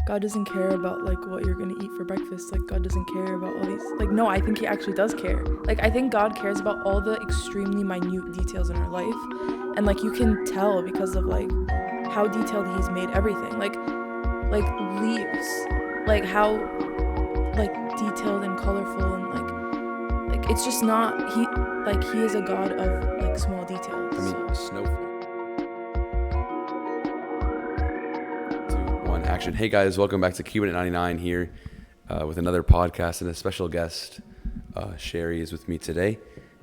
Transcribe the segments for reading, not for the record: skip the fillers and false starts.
God doesn't care about like what you're gonna eat for breakfast. Like God doesn't care about all these. Like no, I think he actually does care. Like I think God cares about all the extremely minute details in our life, and like you can tell because of like how detailed he's made everything. Like leaves, like how like detailed and colorful and like it's just not he is a God of like small details. I mean, snowflake. 2, 1, action. Hey guys, welcome back to Cuban at 99 here with another podcast and a special guest. Sherry is with me today,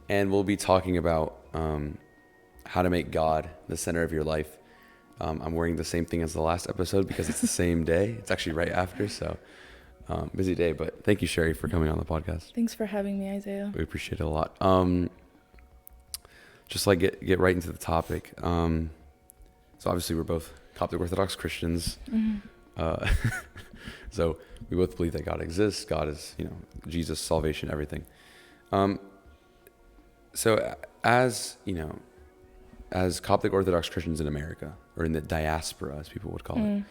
and we'll be talking about how to make God the center of your life. I'm wearing the same thing as the last episode because it's the same day. It's actually right after, so busy day. But thank you, Sherry, for coming on the podcast. Thanks for having me, Isaiah. We appreciate it a lot. Just like get right into the topic. So obviously we're both Coptic Orthodox Christians. Mm-hmm. So we both believe that God exists. God is, Jesus, salvation, everything. So as Coptic Orthodox Christians in America, or in the diaspora, as people would call it,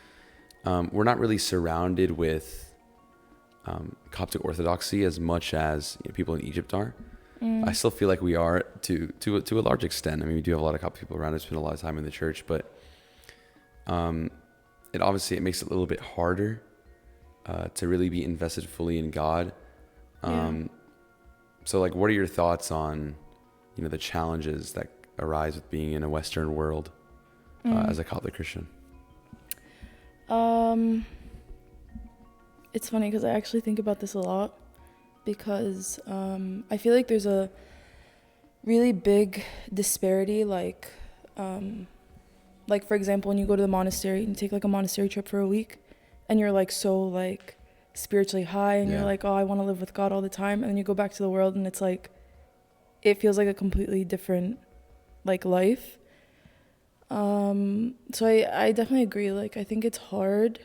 we're not really surrounded with Coptic Orthodoxy as much as people in Egypt are. I still feel like we are to a large extent. I mean, we do have a lot of Coptic people around us, spend a lot of time in the church, but it makes it a little bit harder to really be invested fully in God. So like, what are your thoughts on, the challenges that arise with being in a Western world as a Coptic Christian? It's funny because I actually think about this a lot because I feel like there's a really big disparity, like for example, when you go to the monastery and you take like a monastery trip for a week and you're like so like spiritually high and you're like, oh, I want to live with God all the time, and then you go back to the world and it's like it feels like a completely different like life. So I definitely agree. Like I think it's hard,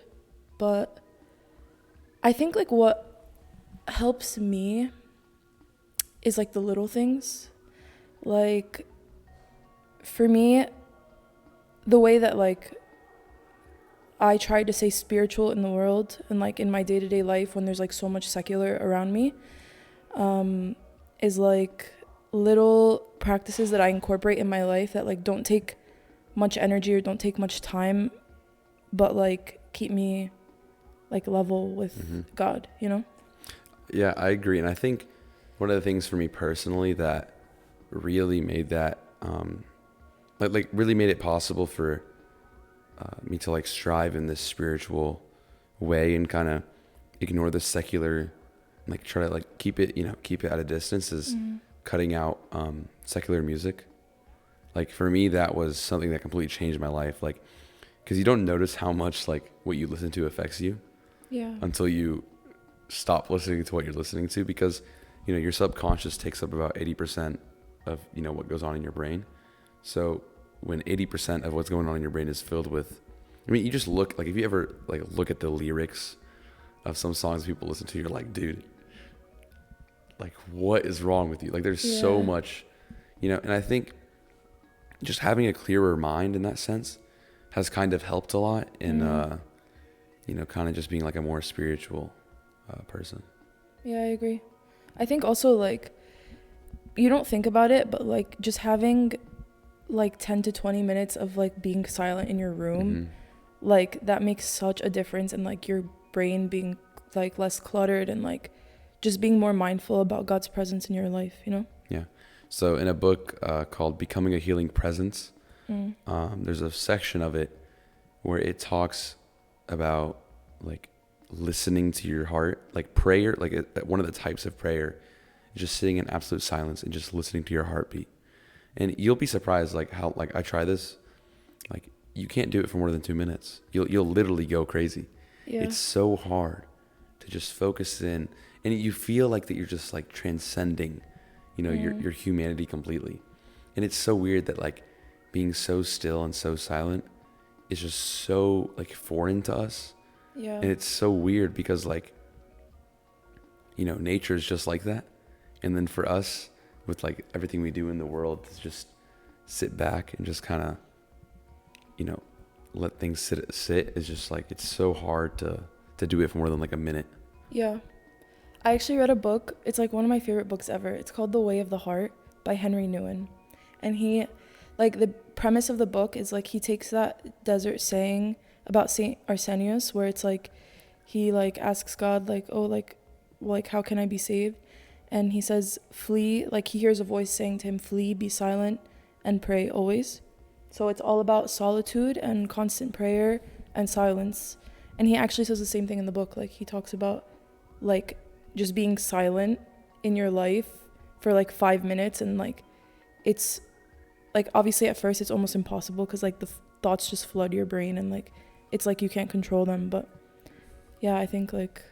but I think like what helps me is like the little things. Like for me, the way that like I try to stay spiritual in the world and like in my day-to-day life when there's like so much secular around me, is like little practices that I incorporate in my life that like don't take much energy or don't take much time, but like keep me like level with God, Yeah, I agree. And I think one of the things for me personally that really made that, really made it possible for me to like strive in this spiritual way and kind of ignore the secular, like try to like keep it at a distance, is cutting out secular music. Like for me, that was something that completely changed my life. Like, because you don't notice how much like what you listen to affects you until you stop listening to what you're listening to, because your subconscious takes up about 80% of what goes on in your brain. So when 80% of what's going on in your brain is filled with, you just look, like if you ever like look at the lyrics of some songs people listen to, you're like, dude, like what is wrong with you? Like there's so much, and I think just having a clearer mind in that sense has kind of helped a lot in kind of just being like a more spiritual person. Yeah, I agree. I think also like you don't think about it, but like just having like 10 to 20 minutes of like being silent in your room, like that makes such a difference in like your brain being like less cluttered and like just being more mindful about God's presence in your life, Yeah. So in a book called Becoming a Healing Presence, there's a section of it where it talks about like listening to your heart, like prayer, like one of the types of prayer is just sitting in absolute silence and just listening to your heartbeat. And you'll be surprised like how, like I try this, like you can't do it for more than 2 minutes. You'll literally go crazy. Yeah. It's so hard to just focus in, and you feel like that you're just like transcending, your humanity completely. And it's so weird that like being so still and so silent is just so like foreign to us. Yeah. And it's so weird because like, nature is just like that. And then for us, with like everything we do in the world, to just sit back and just kind of, let things sit is just like, it's so hard to to do it for more than like a minute. Yeah. I actually read a book. It's like one of my favorite books ever. It's called The Way of the Heart by Henry Nouwen. And he, like, the premise of the book is like he takes that desert saying about Saint Arsenius, where it's like he like asks God like, oh, like how can I be saved? And he says, flee. Like he hears a voice saying to him, flee, be silent, and pray always. So it's all about solitude and constant prayer and silence. And he actually says the same thing in the book. Like he talks about like just being silent in your life for like 5 minutes, and like it's like obviously at first it's almost impossible because like the thoughts just flood your brain, and like it's like you can't control them. But yeah, I think like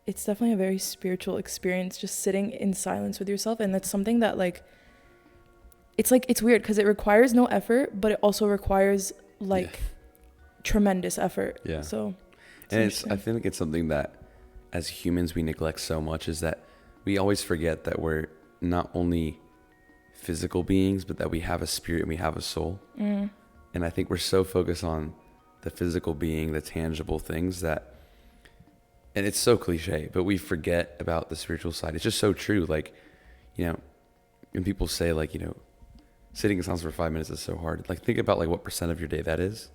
it's definitely a very spiritual experience just sitting in silence with yourself. And that's something that like it's weird because it requires no effort, but it also requires like tremendous effort. Yeah. So and I feel like it's something that as humans we neglect so much, is that we always forget that we're not only physical beings, but that we have a spirit and we have a soul. And I think we're so focused on the physical being, the tangible things, that, and it's so cliche, but we forget about the spiritual side. It's just so true. Like, you know, when people say like, you know, sitting in silence for 5 minutes is so hard. Like think about like what % of your day that is,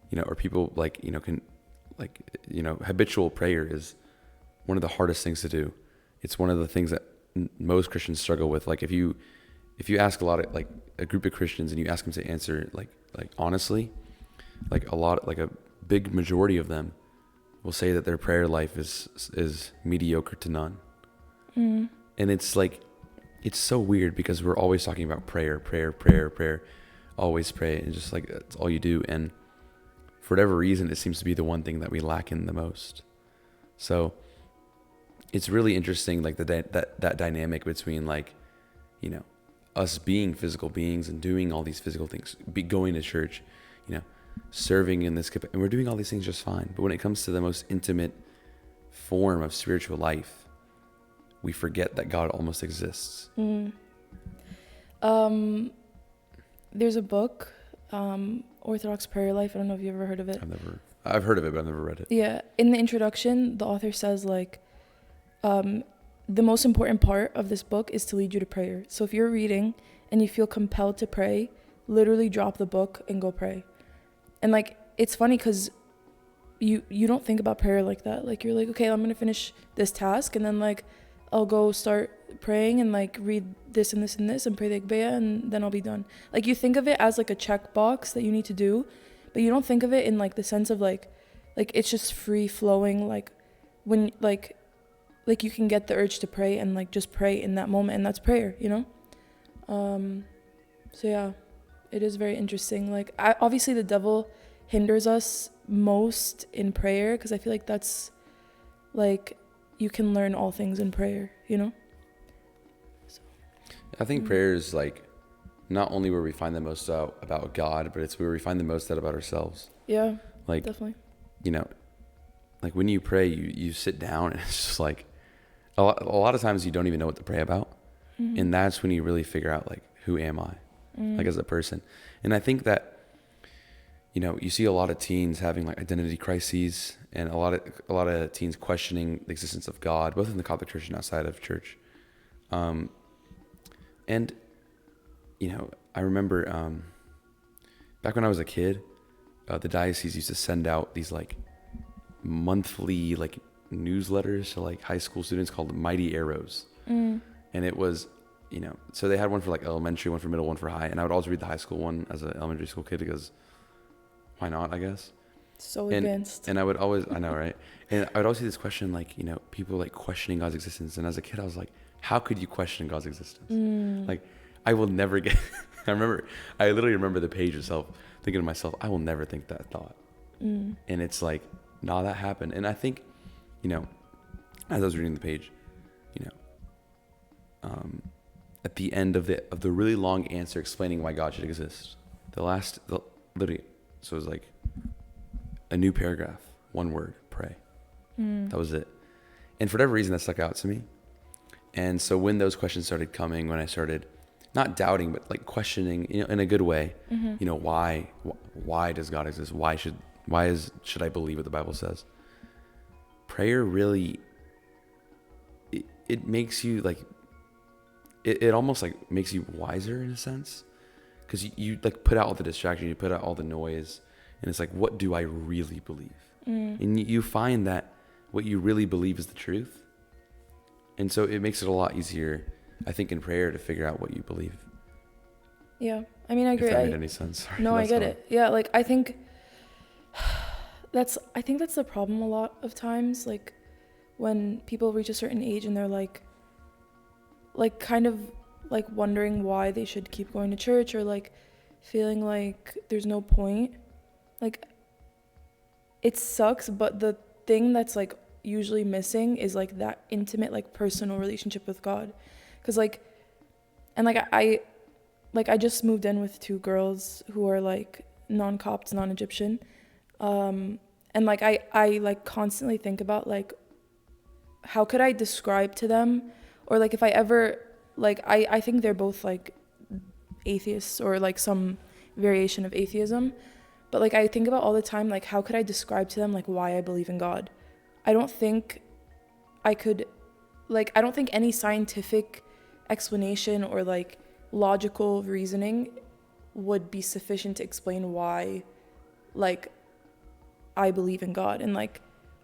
you know, or people like, you know, can like, you know, habitual prayer is one of the hardest things to do. It's one of the things that most Christians struggle with. Like if you ask a lot of like a group of Christians and you ask them to answer like honestly, like a big majority of them will say that their prayer life is mediocre to none. And it's like, it's so weird because we're always talking about prayer, always pray, and just like that's all you do. And for whatever reason, it seems to be the one thing that we lack in the most. So it's really interesting, like that dynamic between like, you know, us being physical beings and doing all these physical things, going to church, you know, serving in this, and we're doing all these things just fine. But when it comes to the most intimate form of spiritual life, we forget that God almost exists. There's a book, Orthodox Prayer Life. I don't know if you've ever heard of it. I've heard of it, but I've never read it. Yeah. In the introduction, the author says like, the most important part of this book is to lead you to prayer. So if you're reading and you feel compelled to pray, literally drop the book and go pray. And like, it's funny because you don't think about prayer like that. Like you're like, okay, I'm going to finish this task and then like I'll go start praying and like read this and this and this and pray the Agbeya and then I'll be done. Like you think of it as like a checkbox that you need to do, but you don't think of it in like the sense of like it's just free flowing. Like when like you can get the urge to pray and like just pray in that moment, and that's prayer, you know? So yeah, it is very interesting. Like obviously the devil hinders us most in prayer because I feel like that's like you can learn all things in prayer, you know? So, I think prayer is like not only where we find the most out about God, but it's where we find the most out about ourselves. Yeah, like definitely. You know, like when you pray, you sit down and it's just like a lot of times you don't even know what to pray about. And that's when you really figure out like, who am I like as a person? And I think that, you know, you see a lot of teens having like identity crises, and a lot of teens questioning the existence of God, both in the Catholic Church and outside of church. And, you know, I remember back when I was a kid, the diocese used to send out these like monthly like newsletters to like high school students called Mighty Arrows. And it was, you know, so they had one for like elementary, one for middle, one for high, and I would always read the high school one as an elementary school kid because why not, I guess. So advanced. And I would always, I know, right? And I would always see this question, like, you know, people like questioning God's existence. And as a kid, I was like, how could you question God's existence? Like, I will never get, I literally remember the page itself, thinking to myself, I will never think that thought. And it's like, nah, that happened. And I think, you know, as I was reading the page, you know, at the end of the really long answer explaining why God should exist, literally, so it was like a new paragraph, one word, pray. That was it. And for whatever reason, that stuck out to me. And so when those questions started coming, when I started not doubting, but like questioning, you know, in a good way, you know, why does God exist? Why should I believe what the Bible says? prayer really, it makes you like, it almost like makes you wiser in a sense, because you like put out all the distraction, you put out all the noise, and it's like, what do I really believe? And you find that what you really believe is the truth. And so it makes it a lot easier, I think, in prayer to figure out what you believe. Yeah. I mean, I agree. If that made any sense. Sorry, no, I get hard. it. Yeah, like I think that's the problem a lot of times, like when people reach a certain age and they're like kind of like wondering why they should keep going to church, or like feeling like there's no point. Like, it sucks, but the thing that's like usually missing is like that intimate, like personal relationship with God. Cause like, and like I just moved in with 2 girls who are like non-Copts, non-Egyptian. And like I like constantly think about like, how could I describe to them, or like if I ever, like I think they're both like atheists or like some variation of atheism. But like I think about all the time, like how could I describe to them like why I believe in God? I don't think I could, like I don't think any scientific explanation or like logical reasoning would be sufficient to explain why like I believe in God, and like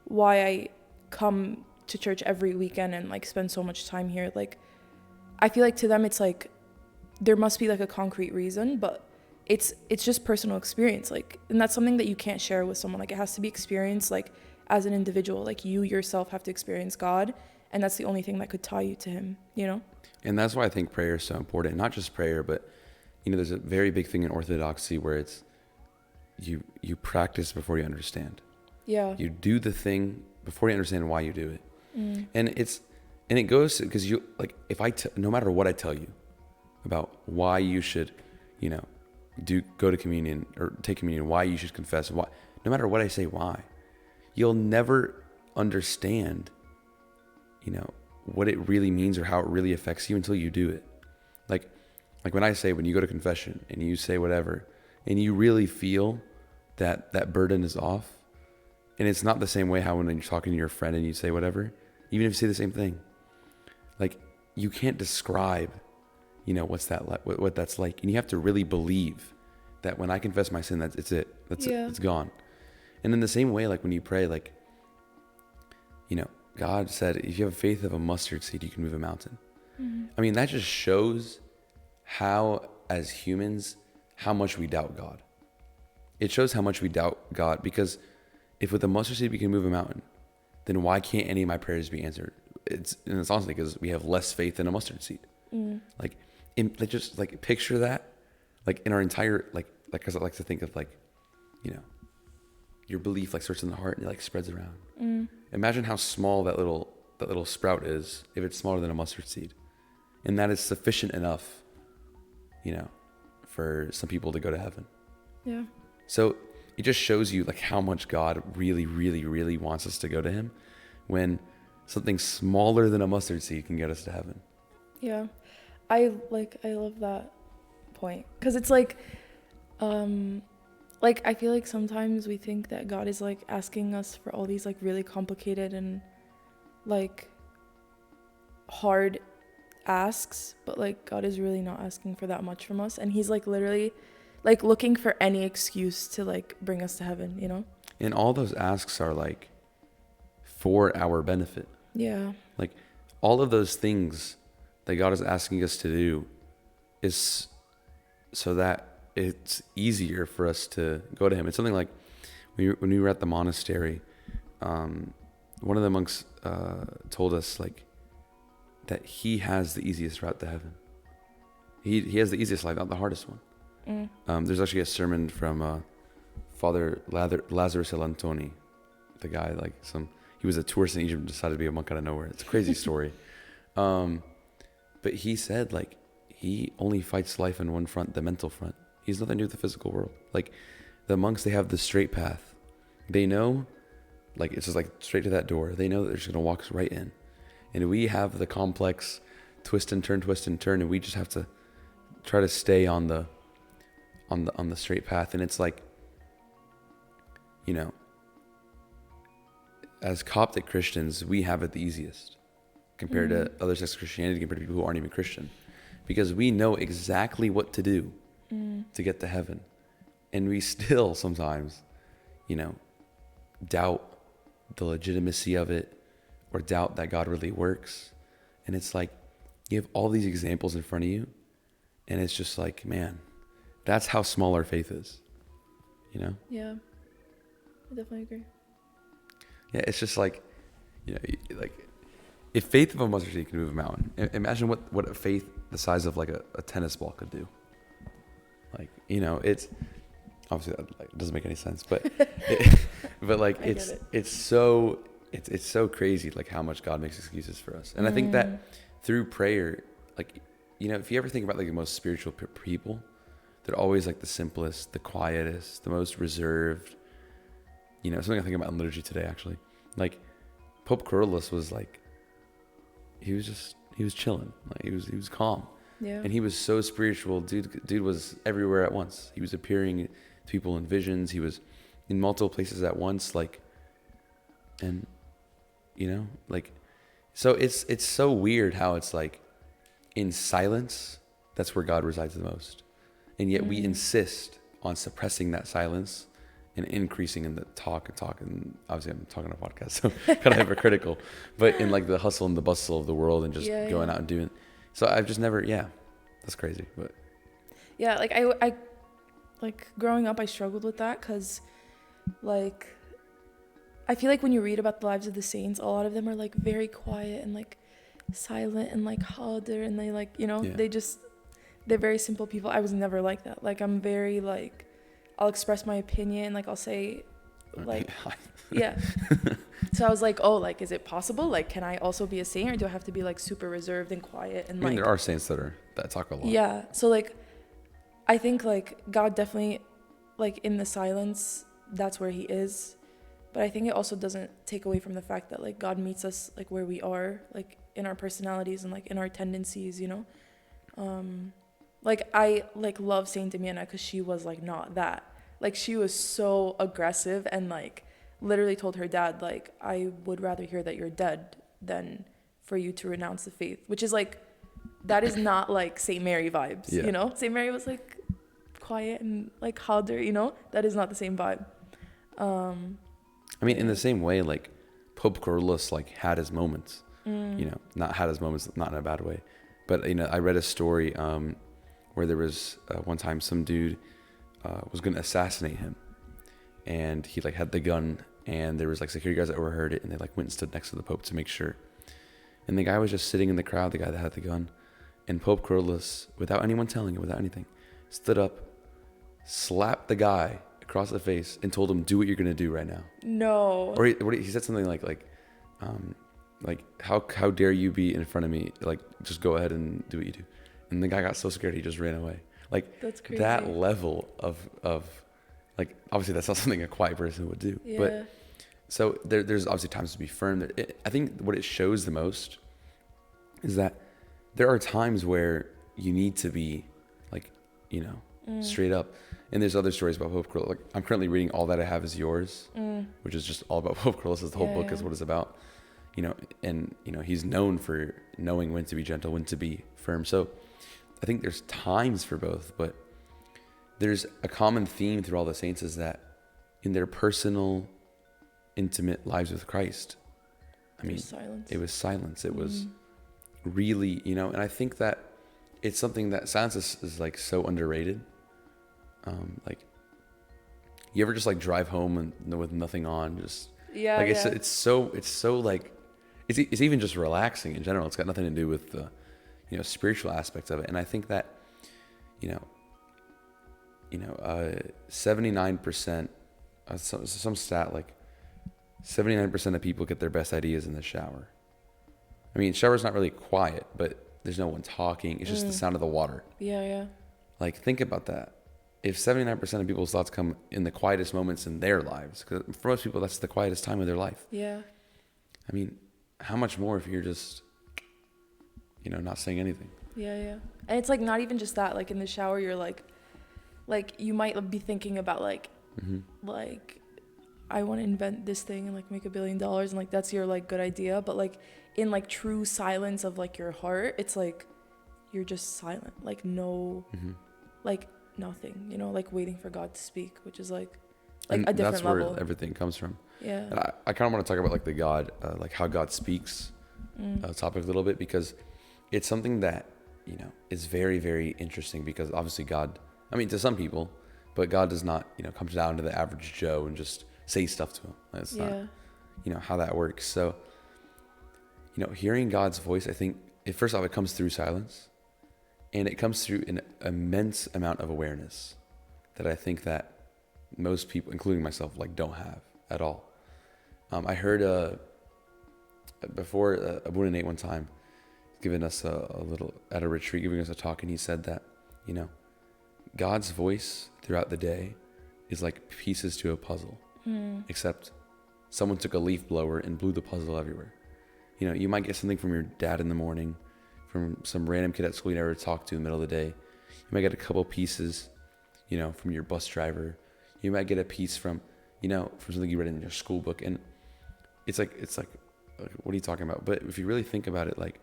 why I come to church every weekend and like spend so much time here. Like I feel like to them it's like there must be like a concrete reason, but it's just personal experience, like, and that's something that you can't share with someone. Like it has to be experienced like as an individual, like you yourself have to experience God, and that's the only thing that could tie you to him, you know? And that's why I think prayer is so important. Not just prayer, but there's a very big thing in Orthodoxy where it's you practice before you understand. Yeah. You do the thing before you understand why you do it. And it goes because you like, if no matter what I tell you about why you should, go to communion or take communion, why you should confess, why, no matter what I say, why, you'll never understand, what it really means or how it really affects you until you do it. Like when I say, when you go to confession and you say whatever, and you really feel that burden is off, and it's not the same way how when you're talking to your friend and you say whatever, even if you say the same thing, like you can't describe, what's that like, what that's like, and you have to really believe that when I confess my sin, it's it, it's gone. And in the same way, like when you pray, like, God said, if you have faith of a mustard seed, you can move a mountain. I mean, that just shows how, as humans, how much we doubt God. It shows how much we doubt God, because if with a mustard seed we can move a mountain, then why can't any of my prayers be answered? It's honestly because we have less faith in a mustard seed. Like just like picture that, like in our entire, like, cause I like to think of like, your belief like starts in the heart and it like spreads around. Imagine how small that little sprout is, if it's smaller than a mustard seed. And that is sufficient enough, for some people to go to heaven. Yeah. So it just shows you like how much God really, really, really wants us to go to him, when something smaller than a mustard seed can get us to heaven. Yeah. I love that point, because it's like I feel like sometimes we think that God is like asking us for all these like really complicated and like hard asks, but like God is really not asking for that much from us, and he's like literally like looking for any excuse to like bring us to heaven, And all those asks are like for our benefit. Yeah. Like all of those things that God is asking us to do is so that it's easier for us to go to him. It's something like when we were at the monastery, one of the monks told us like that he has the easiest route to heaven. He has the easiest life, not the hardest one. There's actually a sermon from Father Lazarus Elantoni, the guy he was a tourist in Egypt and decided to be a monk out of nowhere. It's a crazy story. But he said like he only fights life in one front, the mental front. He's nothing to do with the physical world. Like the monks, they have the straight path. They know, like it's just like straight to that door. They know that they're just gonna walk right in. And we have the complex twist and turn, and we just have to try to stay on the straight path. And it's like, as Coptic Christians, we have it the easiest compared to other sects of Christianity, compared to people who aren't even Christian, because we know exactly what to do to get to heaven. And we still sometimes, doubt the legitimacy of it, or doubt that God really works. And it's like, you have all these examples in front of you, and it's just like, man, that's how small our faith is, Yeah, I definitely agree. Yeah, it's just like, like if faith of a mustard seed can move a mountain, imagine what a faith the size of like a tennis ball could do. Like, it's obviously that doesn't make any sense, but but like it's so crazy like how much God makes excuses for us. And I think that through prayer, like, if you ever think about like the most spiritual people, they're always like the simplest, the quietest, the most reserved. Something I think about in liturgy today, actually. Like, Pope Kyrillos was like, he was chilling. Like, he was calm. Yeah. And he was so spiritual. Dude was everywhere at once. He was appearing to people in visions. He was in multiple places at once. Like, and, like, so it's so weird how it's like, in silence, that's where God resides the most. And yet we insist on suppressing that silence and increasing in the talk. And obviously I'm talking on a podcast, so kind of hypocritical, but in like the hustle and the bustle of the world and just going out and doing. So I've just never, that's crazy. But yeah, like I like growing up, I struggled with that because like, I feel like when you read about the lives of the saints, a lot of them are like very quiet and like silent and like harder, and they like, they're very simple people. I was never like that. Like, I'm very like, I'll express my opinion. Like, I'll say, like, yeah. So I was like, oh, like, is it possible? Like, can I also be a saint, or do I have to be like super reserved and quiet? And there are saints that talk a lot. Yeah. So like, I think like God definitely, like, in the silence, that's where he is. But I think it also doesn't take away from the fact that like God meets us like where we are, like in our personalities and like in our tendencies, Like, I like love Saint Damiana because she was like not that. Like, she was so aggressive and like literally told her dad, like, I would rather hear that you're dead than for you to renounce the faith, which is like, that is not like Saint Mary vibes, Saint Mary was like quiet and like harder, that is not the same vibe. I mean, in the same way, like Pope Kyrillos like had his moments, not had his moments, not in a bad way, but I read a story where there was one time some dude was going to assassinate him, and he like had the gun, and there was like security guys that overheard it, and they like went and stood next to the Pope to make sure. And the guy was just sitting in the crowd, the guy that had the gun, and Pope Kyrillos, without anyone telling him, without anything, stood up, slapped the guy across the face, and told him, "Do what you're going to do right now." No. Or he said something like how dare you be in front of me? Like, just go ahead and do what you do. And the guy got so scared he just ran away. Like, that's crazy. That level of like, obviously that's not something a quiet person would do. Yeah. But so there's obviously times to be firm. I think what it shows the most is that there are times where you need to be like, straight up. And there's other stories about Pope Kyrillos. Like, I'm currently reading All That I Have Is Yours, which is just all about Pope Kyrillos. The whole book is what it's about. And he's known for knowing when to be gentle, when to be firm. So I think there's times for both, but there's a common theme through all the saints is that in their personal, intimate lives with Christ, it was silence. It was really, and I think that it's something that silence is like so underrated. Like, you ever just like drive home and with nothing on, just it's so like, it's even just relaxing in general. It's got nothing to do with the spiritual aspects of it. And I think that 79%, some stat like 79% of people get their best ideas in the shower. I mean, shower's not really quiet, but there's no one talking. It's just the sound of the water. Yeah. Like, think about that. If 79% of people's thoughts come in the quietest moments in their lives, because for most people that's the quietest time of their life. Yeah. I mean, how much more if you're just, not saying anything? Yeah. And it's like not even just that. Like, in the shower, you're like you might be thinking about like I want to invent this thing and like make $1 billion, and like that's your like good idea, but like in like true silence of like your heart, it's like you're just silent, like no, like nothing, you know, like waiting for God to speak, which is like and a different that's where level. everything comes from. Yeah. And I kind of want to talk about like the God, like how God speaks topic a little bit, because it's something that, you know, is very, very interesting, because obviously God, I mean, to some people, but God does not, you know, come down to the average Joe and just say stuff to him. That's not, you know, how that works. So, you know, hearing God's voice, I think, first off, it comes through silence, and it comes through an immense amount of awareness that I think that most people, including myself, like don't have at all. I heard before Abuna Nate one time giving us a little, at a retreat, giving us a talk, and he said that, you know, God's voice throughout the day is like pieces to a puzzle, except someone took a leaf blower and blew the puzzle everywhere. You know, you might get something from your dad in the morning, from some random kid at school you never talked to in the middle of the day. You might get a couple pieces, you know, from your bus driver. You might get a piece from, you know, from something you read in your school book. And it's like, what are you talking about? But if you really think about it, like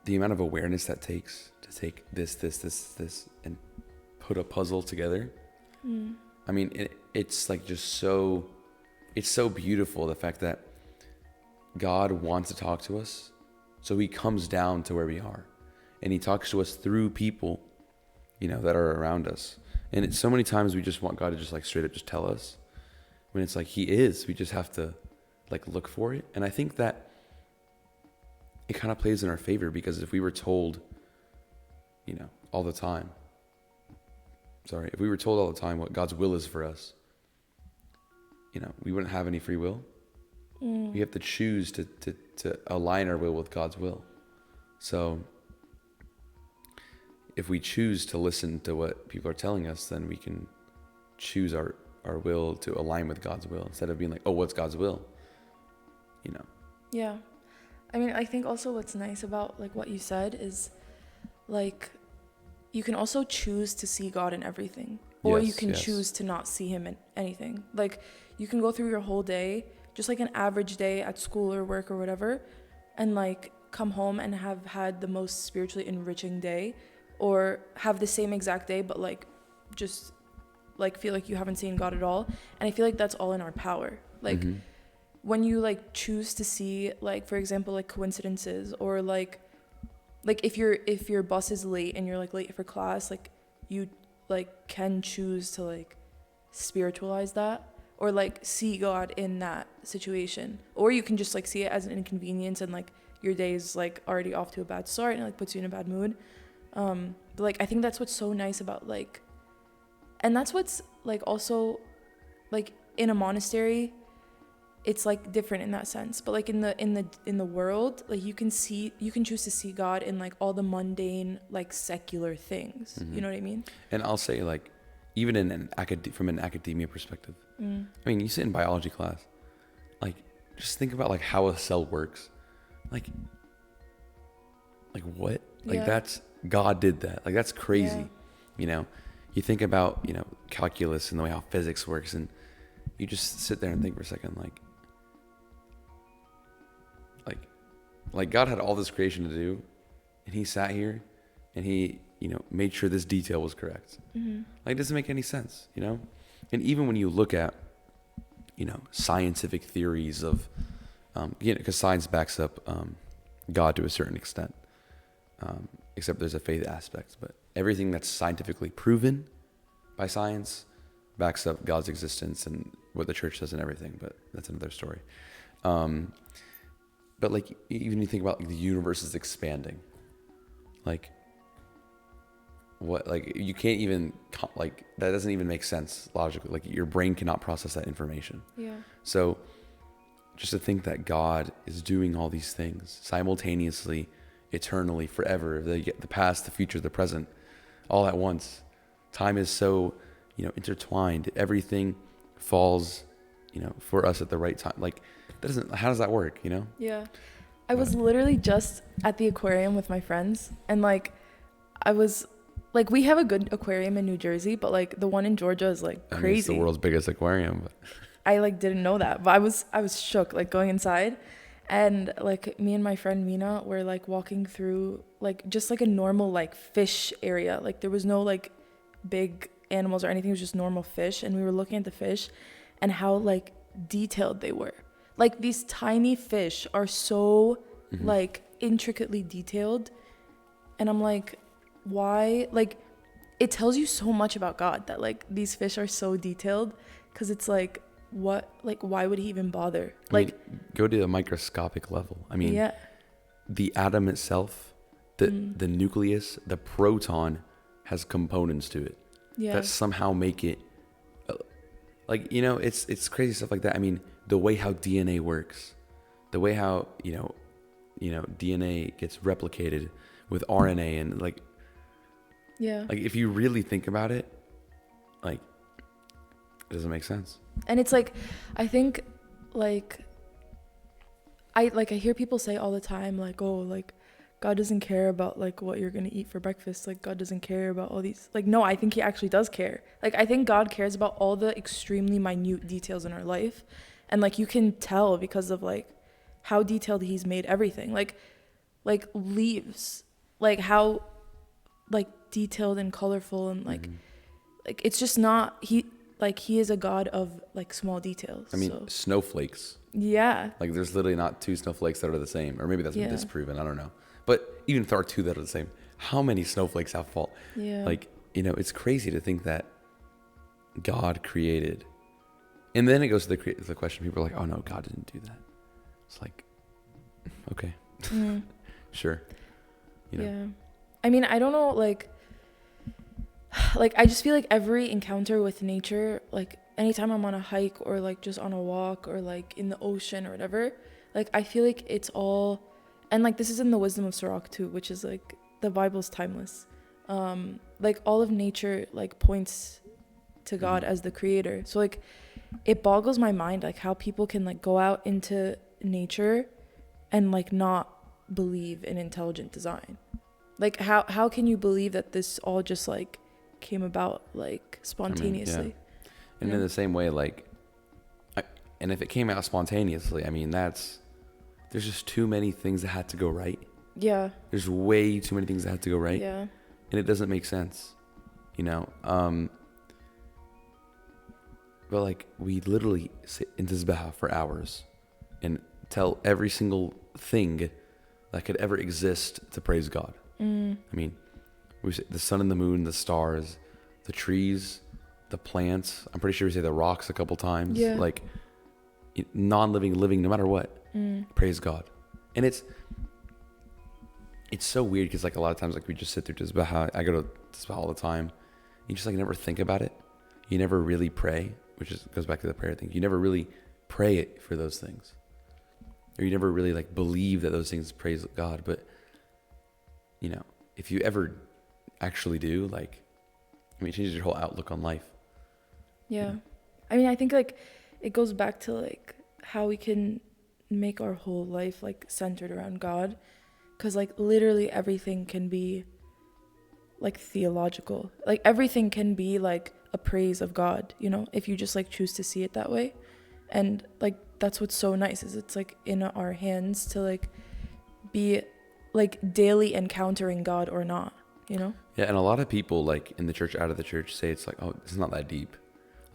the amount of awareness that takes to take this and put a puzzle together. I mean, it's like just so, it's so beautiful, the fact that God wants to talk to us. So he comes down to where we are, and he talks to us through people, you know, that are around us. And it's so many times we just want God to just like straight up just tell us, when it's like he is, we just have to like look for it. And I think that it kind of plays in our favor, because if we were told, you know, all the time, if we were told all the time what God's will is for us, you know, we wouldn't have any free will. We have to choose to align our will with God's will. So if we choose to listen to what people are telling us, then we can choose our will to align with God's will, instead of being like, oh, what's God's will? You know? Yeah. I mean, I think also what's nice about like what you said is like you can also choose to see God in everything, or you can choose to not see him in anything. Like you can go through your whole day, just like an average day at school or work or whatever, and like come home and have had the most spiritually enriching day, or have the same exact day but like just like feel like you haven't seen God at all. And I feel like that's all in our power. Like when you like choose to see, like for example, like coincidences, or like if your bus is late and you're like late for class, like you like can choose to like spiritualize that, or like see God in that situation. Or you can just like see it as an inconvenience, and like your day is like already off to a bad start, and it like puts you in a bad mood. But like I think that's what's so nice about like, and that's what's like also like in a monastery, it's like different in that sense. But like in the world, like you can choose to see God in like all the mundane, like secular things. You know what I mean? And I'll say, like, even in from an academia perspective, I mean, you sit in biology class, like just think about like how a cell works, like what, like that's, God did that, like that's crazy. You know, you think about, you know, calculus and the way how physics works, and you just sit there and think for a second, like God had all this creation to do, and he sat here and he, you know, made sure this detail was correct. Like, it doesn't make any sense, you know? And even when you look at, you know, scientific theories of, you know, because science backs up God to a certain extent, except there's a faith aspect. But everything that's scientifically proven by science backs up God's existence and what the church says and everything. But that's another story. But like, even you think about like, the universe is expanding, like what, like you can't even like, that doesn't even make sense logically. Like your brain cannot process that information. So just to think that God is doing all these things simultaneously, eternally, forever, the past, the future, the present, all at once. Time is so, you know, intertwined. Everything falls, you know, for us at the right time. Like, how does that work, you know? I was literally just at the aquarium with my friends, and like I was like we have a good aquarium in New Jersey, but like the one in Georgia is like I mean, crazy. it's the world's biggest aquarium. But I like didn't know that, but I was shook like going inside, and like me and my friend Mina were like walking through like just like a normal like fish area. Like there was no like big animals or anything. It was just normal fish, and we were looking at the fish and how like detailed they were. Like these tiny fish are so like intricately detailed, and I'm like, why? Like it tells you so much about God that like these fish are so detailed, because it's like, what, like why would he even bother? I mean, go to a microscopic level. I mean, yeah, the atom itself, the nucleus, the proton has components to it yeah, that somehow make it like, you know, it's crazy stuff like that. I mean, the way how DNA works, the way how, you know, DNA gets replicated with RNA, and like yeah. if you really think about it, like it doesn't make sense. And it's like, I think like I hear people say all the time like, oh, like God doesn't care about like what you're gonna eat for breakfast. Like God doesn't care about all these. Like no, I think he actually does care. Like I think God cares about all the extremely minute details in our life, and like you can tell because of like how detailed he's made everything. Like leaves, like how like detailed and colorful, and like like it's just not he. Like he is a God of like small details. I mean, so. snowflakes. Yeah. Like there's literally not two snowflakes that are the same, or maybe that's been Yeah. disproven. I don't know. But even if there are two that are the same, how many snowflakes have fall? Yeah. Like, you know, it's crazy to think that God created, and then it goes to the question. People are like, "Oh no, God didn't do that." It's like, okay, sure, you know. Yeah. I mean, I don't know, like I just feel like every encounter with nature, like anytime I'm on a hike or like just on a walk or like in the ocean or whatever, like I feel like it's all, and like this is in the Wisdom of Sirach too, which is like the Bible's timeless. Like all of nature like points to God as the creator. So like it boggles my mind like how people can like go out into nature and like not believe in intelligent design. Like how can you believe that this all just like came about like spontaneously? I mean, yeah. And in the same way, like, and if it came out spontaneously, I mean, there's just too many things that had to go right. Yeah. There's way too many things that had to go right. Yeah. And it doesn't make sense, you know? But like, we literally sit in Tizbah for hours and tell every single thing that could ever exist to praise God. I mean, we say the sun and the moon, the stars, the trees, the plants. I'm pretty sure we say the rocks a couple times. Yeah. Like non-living, living, no matter what. Praise God. And it's so weird because like a lot of times like we just sit through Tizbah. I go to Tizbah all the time. You just like never think about it. You never really pray, which goes back to the prayer thing. You never really pray it for those things. Or you never really like believe that those things praise God. But you know, if you ever actually do, like, I mean, it changes your whole outlook on life. Yeah. I mean, I think like it goes back to like how we can make our whole life like centered around God, because like literally everything can be like theological. Like everything can be like a praise of God, you know, if you just like choose to see it that way. And like that's what's so nice, is it's like in our hands to like be like daily encountering God or not, you know? Yeah, and a lot of people like in the church, out of the church, say it's like, oh, it's not that deep.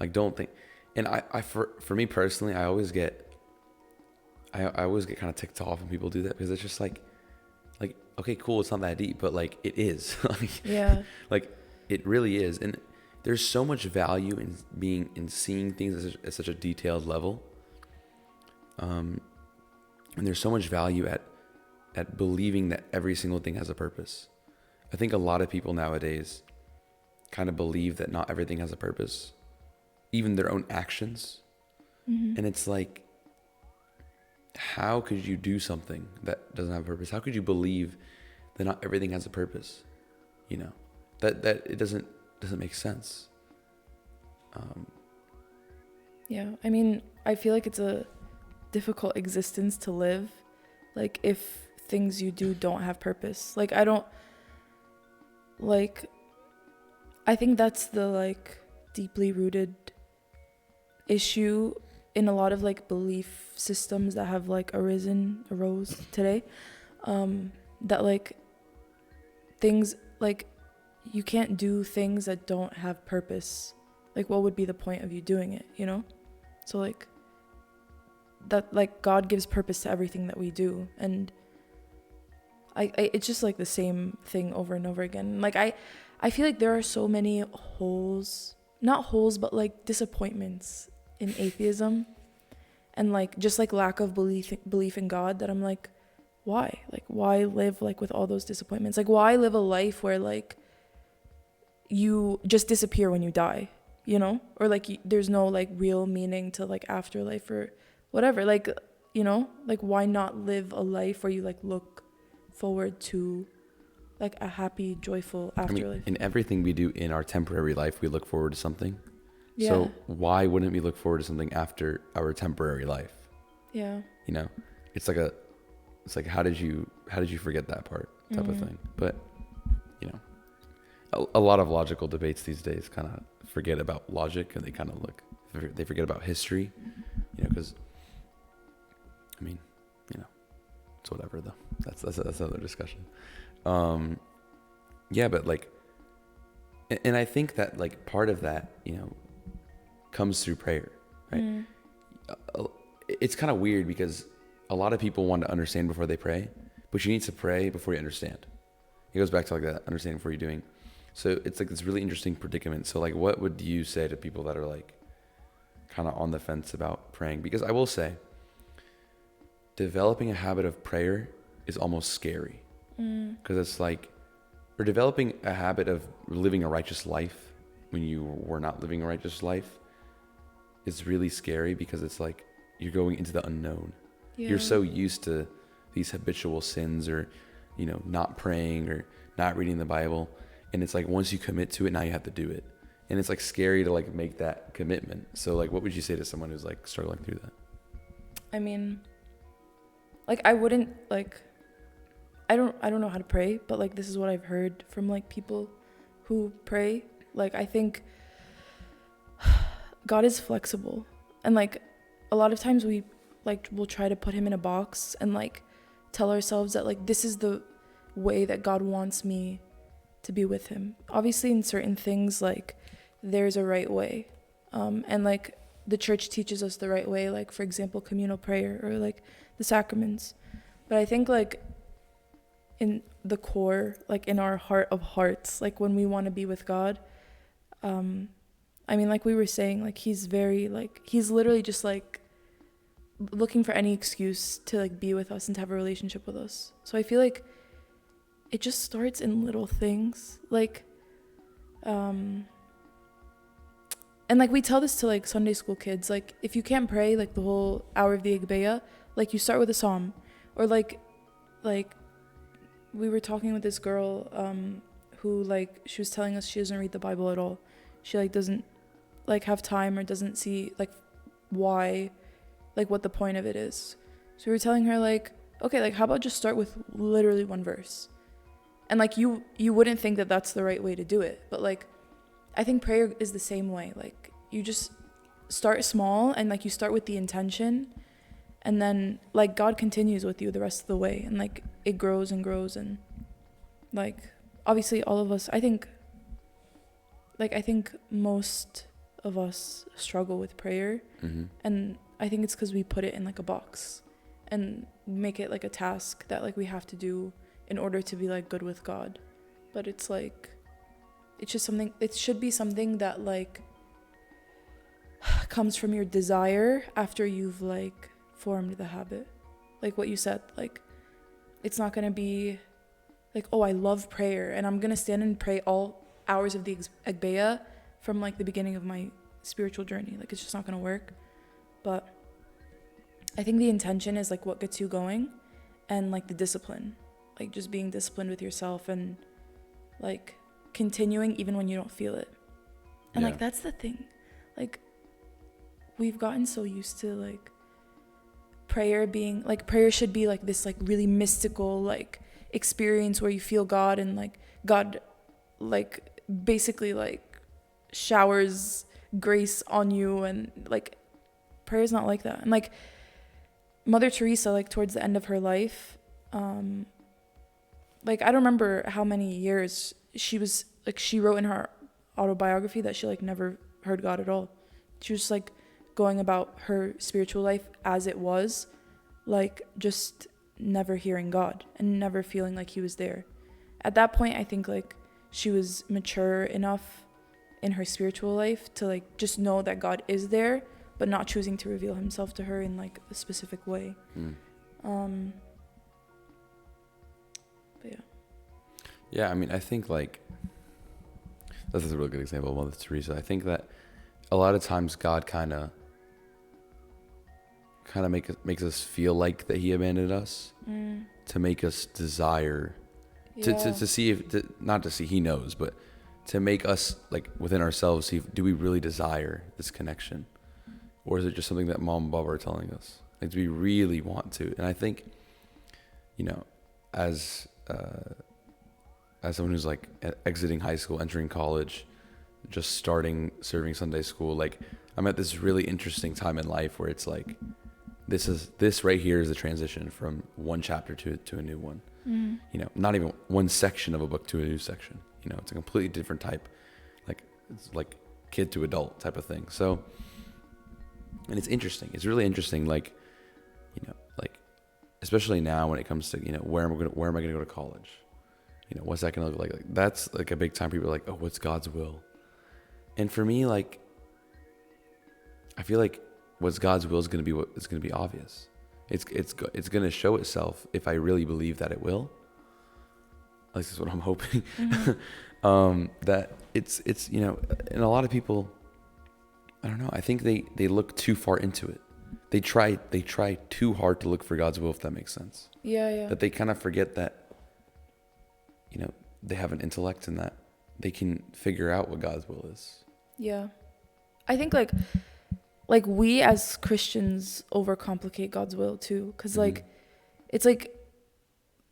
Like, don't think. And I for me personally, I always get kind of ticked off when people do that, because it's just like, okay, cool, it's not that deep, but like it is. Like, Yeah. Like it really is. And there's so much value in seeing things at such a detailed level. And there's so much value at believing that every single thing has a purpose. I think a lot of people nowadays kind of believe that not everything has a purpose, even their own actions. And it's like, how could you do something that doesn't have a purpose? How could you believe that not everything has a purpose? You know, that it doesn't make sense. Yeah. I mean, I feel like it's a difficult existence to live, like if things you do don't have purpose. Like I don't like, I think that's the like deeply rooted issue in a lot of like belief systems that have like arose today, that like things like you can't do things that don't have purpose. Like what would be the point of you doing it, you know? So like that, like God gives purpose to everything that we do, and I it's just like the same thing over and over again. Like I feel like there are so many holes, not holes, but like disappointments in atheism, and like just like lack of belief in God, that I'm like, why live like with all those disappointments? Like why live a life where like you just disappear when you die, you know? Or like there's no like real meaning to like afterlife or whatever. Like, you know, like why not live a life where you like look forward to like a happy, joyful afterlife? I mean, in everything we do in our temporary life, we look forward to something. Yeah. So why wouldn't we look forward to something after our temporary life? Yeah. You know, it's like how did you forget that part type of thing? But you know, a lot of logical debates these days kind of forget about logic, and they forget about history. You know, because I mean, you know, it's whatever though. That's another discussion. Yeah, but like, and I think that like part of that, you know, comes through prayer, right? It's kind of weird because a lot of people want to understand before they pray, but you need to pray before you understand. It goes back to like that understanding before you're doing. So it's like this really interesting predicament. So like, what would you say to people that are like kind of on the fence about praying? Because I will say, developing a habit of prayer is almost scary, because it's like, or developing a habit of living a righteous life when you were not living a righteous life is really scary, because it's like you're going into the unknown. Yeah. You're so used to these habitual sins, or, you know, not praying or not reading the Bible. And it's like, once you commit to it, now you have to do it. And it's like scary to like make that commitment. So like, what would you say to someone who's like struggling through that? I mean, like I wouldn't like, I don't know how to pray, but like this is what I've heard from like people who pray. Like I think God is flexible, and like a lot of times we like will try to put him in a box and like tell ourselves that like this is the way that God wants me to be with him. Obviously in certain things like there's a right way, and like the church teaches us the right way, like for example communal prayer or like the sacraments. But I think like in the core, like in our heart of hearts, like when we want to be with God, I mean, like we were saying, like he's very like, he's literally just like looking for any excuse to like be with us and to have a relationship with us. So I feel like it just starts in little things, like and like we tell this to like Sunday school kids, like if you can't pray like the whole hour of the Igbeya, like you start with a psalm. Or like we were talking with this girl who like she was telling us she doesn't read the Bible at all. She like doesn't like have time, or doesn't see like why, like what the point of it is. So we were telling her like, okay, like how about just start with literally one verse. And like you wouldn't think that that's the right way to do it, but like I think prayer is the same way. Like you just start small, and like you start with the intention, and then like God continues with you the rest of the way, and like it grows and grows. And like obviously all of us, I think most of us struggle with prayer, and I think it's because we put it in like a box and make it like a task that like we have to do in order to be like good with God. But it's like, it's just something, it should be something that like comes from your desire after you've like formed the habit. Like what you said, like it's not gonna be like, oh, I love prayer and I'm gonna stand and pray all hours of the Agbeya from like the beginning of my spiritual journey. Like it's just not gonna work. But I think the intention is like what gets you going, and like the discipline, like just being disciplined with yourself and like continuing even when you don't feel it. And like that's the thing, like we've gotten so used to like prayer being like, prayer should be like this like really mystical like experience where you feel God, and like God like basically like showers grace on you, and like prayer is not like that. And like Mother Teresa, like towards the end of her life, like I don't remember how many years she was like, she wrote in her autobiography that she like never heard God at all. She was like going about her spiritual life as it was, like just never hearing God and never feeling like he was there. At that point, I think like she was mature enough in her spiritual life to like just know that God is there, but not choosing to reveal himself to her in like a specific way. But yeah. Yeah, I mean, I think like this is a really good example of Mother Teresa. I think that a lot of times God kind of makes us feel like that he abandoned us to make us desire to see if not to see, he knows, but to make us like within ourselves see, do we really desire this connection, or is it just something that mom and Bob are telling us? Like, do we really want to? And I think, you know, as someone who's like exiting high school, entering college, just starting serving Sunday school, like I'm at this really interesting time in life where it's like this right here is the transition from one chapter to a new one. You know, not even one section of a book to a new section. You know, it's a completely different type, like it's like kid to adult type of thing. So, and it's interesting. It's really interesting. Like, you know, like especially now when it comes to, you know, where am I going to go to college? You know, what's that going to look like? Like that's like a big time. People are like, oh, what's God's will? And for me, like, I feel like what's God's will is going to be obvious. It's going to show itself if I really believe that it will. At least that's what I'm hoping. That it's you know, and a lot of people, I don't know, I think they look too far into it. They try too hard to look for God's will, if that makes sense. Yeah. That they kind of forget that, you know, they have an intellect and that they can figure out what God's will is. Yeah. I think like we as Christians overcomplicate God's will too, because like it's like,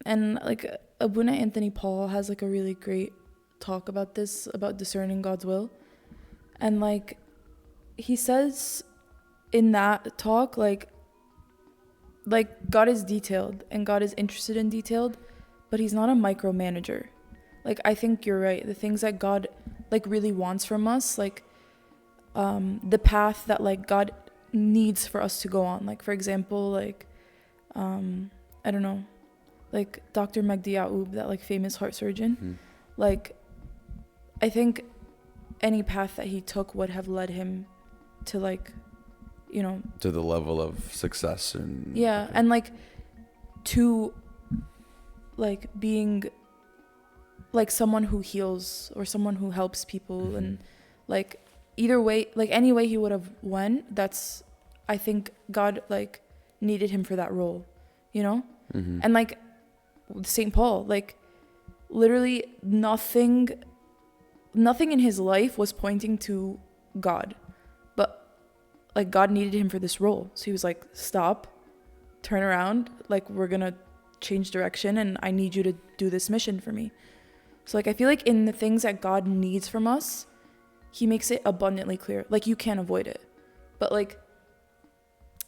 and like Abuna Anthony Paul has like a really great talk about this, about discerning God's will, and like he says in that talk, like God is detailed and God is interested in detailed, but he's not a micromanager. Like I think you're right, the things that God like really wants from us, like the path that like God needs for us to go on, like for example, like I don't know, like Dr. Magdi Yaoub, that like famous heart surgeon, like I think any path that he took would have led him to like, you know, to the level of success and and like to like being like someone who heals or someone who helps people, and like either way, like any way he would have went, that's, I think God like needed him for that role, you know? And like St. Paul, like literally nothing in his life was pointing to God, but like God needed him for this role. So he was like, stop, turn around, like we're gonna change direction and I need you to do this mission for me. So like I feel like in the things that God needs from us, he makes it abundantly clear, like you can't avoid it. But like,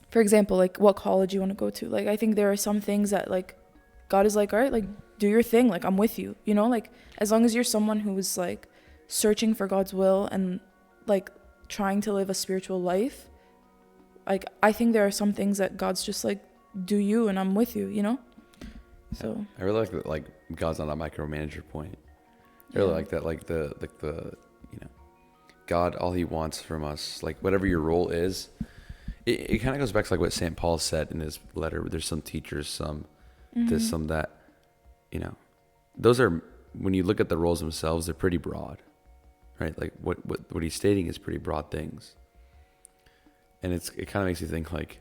for example, like what college you want to go to, like I think there are some things that like God is like, all right, like do your thing, like I'm with you, you know, like as long as you're someone who is like searching for God's will and like trying to live a spiritual life, like I think there are some things that God's just like, do you and I'm with you, you know? So I really like that, like God's not a micromanager point. I really like that, like the you know, God, all he wants from us, like whatever your role is, it kind of goes back to like what St. Paul said in his letter. There's some teachers, some this, some that, you know, those are, when you look at the roles themselves, they're pretty broad, right? Like what he's stating is pretty broad things. And it kind of makes you think like,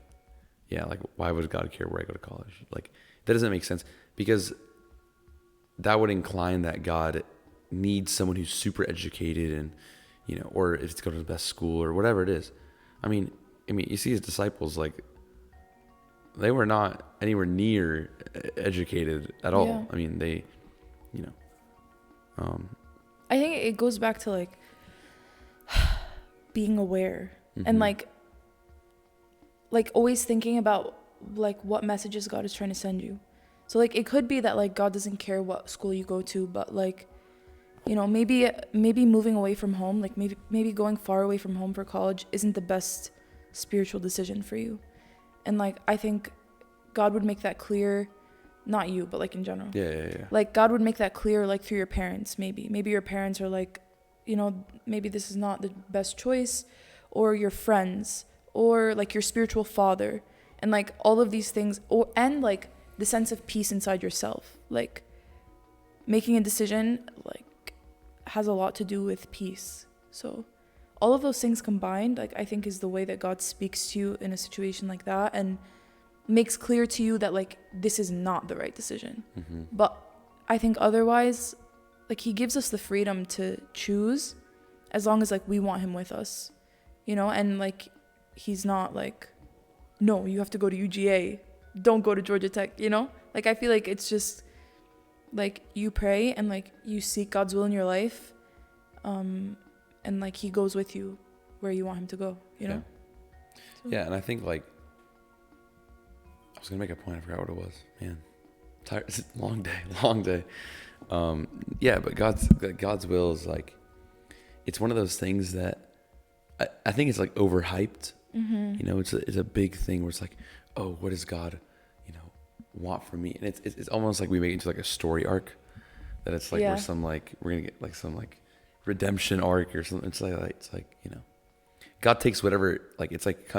yeah, like why would God care where I go to college? Like that doesn't make sense, because that would incline that God needs someone who's super educated and, you know, or if it's go to the best school or whatever it is. I mean, you see his disciples, like they were not anywhere near educated at all. Yeah. I mean, they, you know, I think it goes back to like being aware and like always thinking about like what messages God is trying to send you. So like it could be that like God doesn't care what school you go to, but like, you know, maybe moving away from home, like maybe going far away from home for college isn't the best spiritual decision for you. And like I think God would make that clear, not you, but like in general. Yeah. Like God would make that clear like through your parents, maybe your parents are like, you know, maybe this is not the best choice, or your friends, or like your spiritual father, and like all of these things, and like the sense of peace inside yourself. Like making a decision like has a lot to do with peace. So all of those things combined, like I think is the way that God speaks to you in a situation like that and makes clear to you that like this is not the right decision. But I think otherwise, like he gives us the freedom to choose as long as like we want him with us, you know. And like he's not like, no, you have to go to UGA, don't go to Georgia Tech, you know. Like I feel like it's just like you pray and like you seek God's will in your life, and like he goes with you where you want him to go, you know. So. Yeah, and I think like I was gonna make a point, I forgot what it was, man. Tired. It's a long day. Yeah, but God's will is like, it's one of those things that I think it's like overhyped. You know, it's a big thing where it's like, oh, what does God, you know, want from me? And it's almost like we make it into like a story arc, that it's like we're gonna get like some like redemption arc or something. It's like you know, God takes whatever, like it's like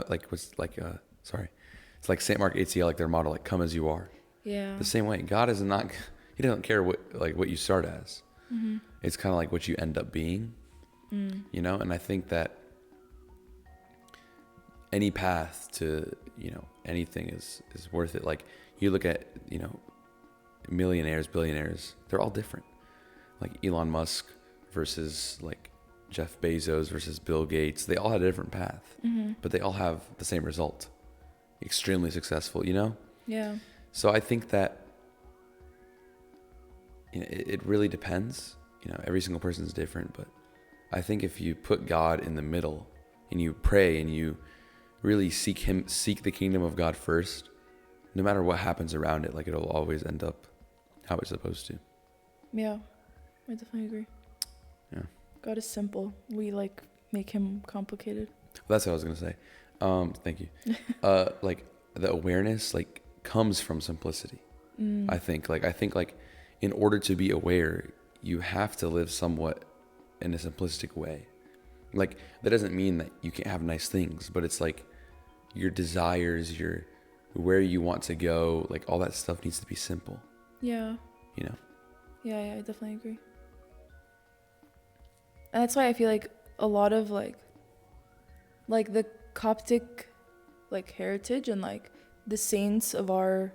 it's like St. Mark ATL, like their motto, like come as you are. Yeah. The same way, God is not, he doesn't care what you start as. It's kind of like what you end up being, you know? And I think that any path to, you know, anything is worth it. Like you look at, you know, millionaires, billionaires, they're all different. Like Elon Musk versus like Jeff Bezos versus Bill Gates. They all had a different path, but they all have the same result. Extremely successful, you know? Yeah. So I think that, you know, it really depends. You know, every single person is different, but I think if you put God in the middle and you pray and you really seek the kingdom of God first, no matter what happens around it, like it'll always end up how it's supposed to. Yeah, I definitely agree. Yeah. God is simple. We like make him complicated. That's what I was gonna say. Thank you. Like the awareness like comes from simplicity. I think like in order to be aware, you have to live somewhat in a simplistic way. Like that doesn't mean that you can't have nice things, but it's like your desires, your where you want to go, like all that stuff needs to be simple. Yeah. You know? Yeah, I definitely agree. And that's why I feel like a lot of like the Coptic like heritage and like the saints of our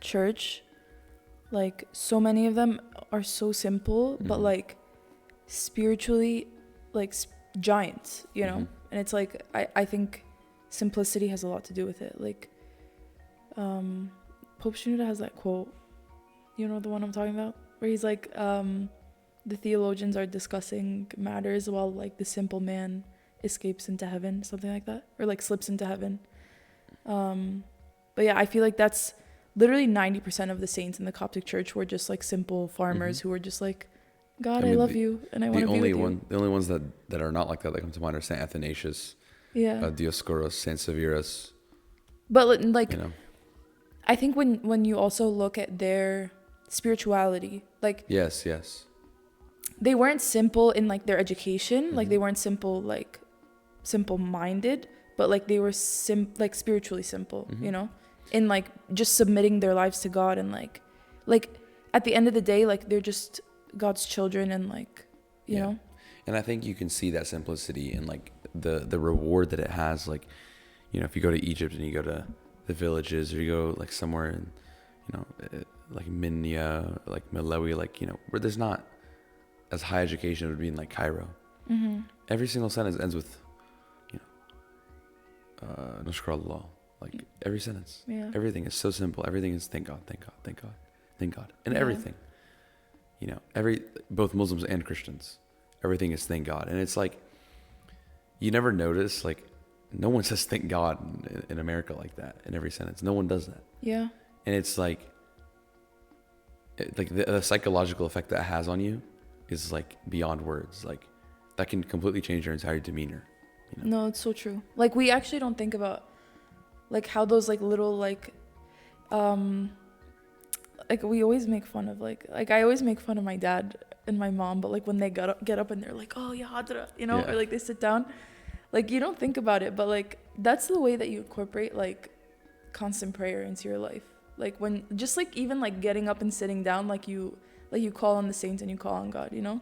church, like so many of them are so simple, but like spiritually like giants, you know? And it's like I think simplicity has a lot to do with it. Like Pope Shenouda has that quote, you know the one I'm talking about, where he's like the theologians are discussing matters while like the simple man escapes into heaven, something like that, or like slips into heaven. But yeah, I feel like that's literally 90% of the saints in the Coptic church were just like simple farmers who were just like, God, I love you and I want to be with you. The only ones that are not like that come to mind are Saint Athanasius, Dioscoros, Saint Severus. But like, you know, I think when you also look at their spirituality, like yes, they weren't simple in like their education, like they weren't simple minded, but like they were like spiritually simple, you know, in like just submitting their lives to God, and like at the end of the day, like they're just God's children, and like you know. And I think you can see that simplicity in like the reward that it has. Like, you know, if you go to Egypt and you go to the villages, or you go like somewhere in, you know, like Minya, like Malawi, like, you know, where there's not as high education would be in like Cairo. Every single sentence ends with, you know, Nashkrallah. Like every sentence. Everything is so simple. Everything is thank God, thank God, thank God, thank God. And everything. You know, both Muslims and Christians. everything is thank God. And it's like, you never notice, like, no one says thank God in America like that in every sentence. No one does that. Yeah. And it's like the psychological effect that has on you is like beyond words. Like, that can completely change your entire demeanor. You know? No, it's so true. Like, we actually don't think about like how those like little like we always make fun of like I always make fun of my dad and my mom, but like when they get up and they're like, oh yeah, hadra, you know, or like they sit down, like you don't think about it, but like that's the way that you incorporate like constant prayer into your life. Like when just like even like getting up and sitting down, like you call on the saints and you call on God, you know.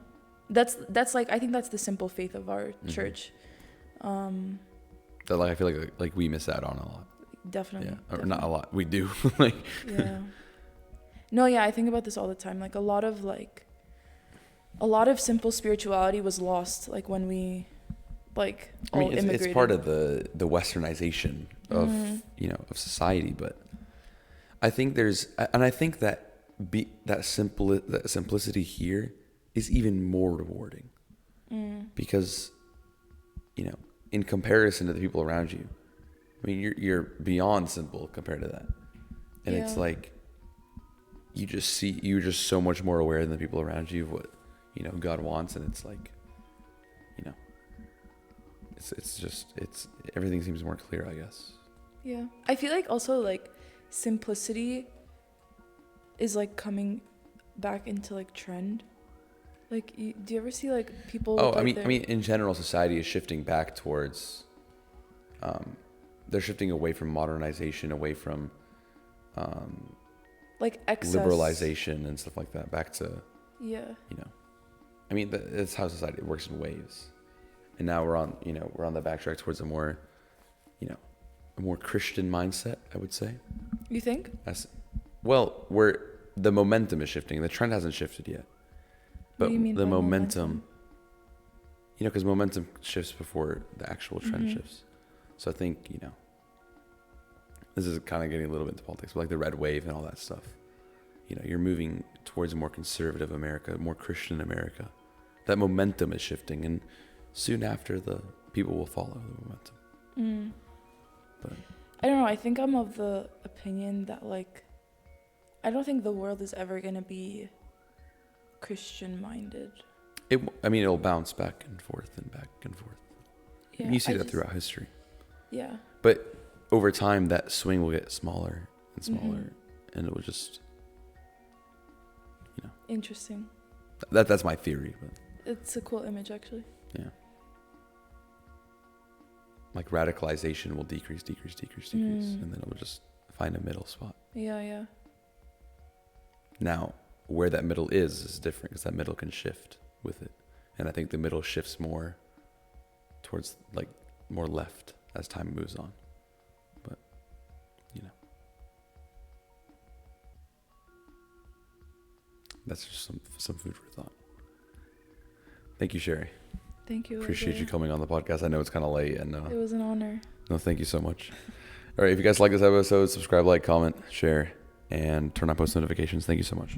That's like, I think that's the simple faith of our church. That like I feel like we miss out on a lot. Definitely. Yeah, or definitely. not a lot. We do. Like. Yeah. No, yeah, I think about this all the time. Like a lot of simple spirituality was lost. Like when we, like, all immigrated. It's part of the westernization of of society, but I think that simplicity here is even more rewarding because, in comparison to the people around you, I mean, you're beyond simple compared to that, and it's like you're just so much more aware than the people around you of what God wants, and it's like it's everything seems more clear, I guess. Yeah, I feel like also like simplicity is like coming back into like trend. Like, do you ever see like people? I mean, in general, society is shifting back towards. They're shifting away from modernization, away from. Like excess. Liberalization and stuff like that. Back to. Yeah. I mean, that's how society works in waves, and now we're on the backtrack towards a more Christian mindset, I would say. You think? Where the momentum is shifting. The trend hasn't shifted yet. But what do you mean the by momentum, because momentum shifts before the actual trend shifts. So I think, this is kind of getting a little bit into politics, but like the red wave and all that stuff. You're moving towards a more conservative America, more Christian America. That momentum is shifting, and soon after, the people will follow the momentum. But I don't know. I think I'm of the opinion that like, I don't think the world is ever gonna be Christian-minded. It'll bounce back and forth and back and forth. Yeah, you see that throughout history. Yeah. But over time, that swing will get smaller and smaller, and it will just, Interesting. That's my theory, but it's a cool image, actually. Yeah. Like radicalization will decrease, and then it will just find a middle spot. Yeah. Now, where that middle is different, because that middle can shift with it, and I think the middle shifts more towards like more left as time moves on. But that's just some food for thought. Thank you, Sherry. Thank you. Appreciate you coming on the podcast. I know it's kind of late, and it was an honor. No, thank you so much. All right, if you guys like this episode, subscribe, like, comment, share, and turn on post notifications. Thank you so much.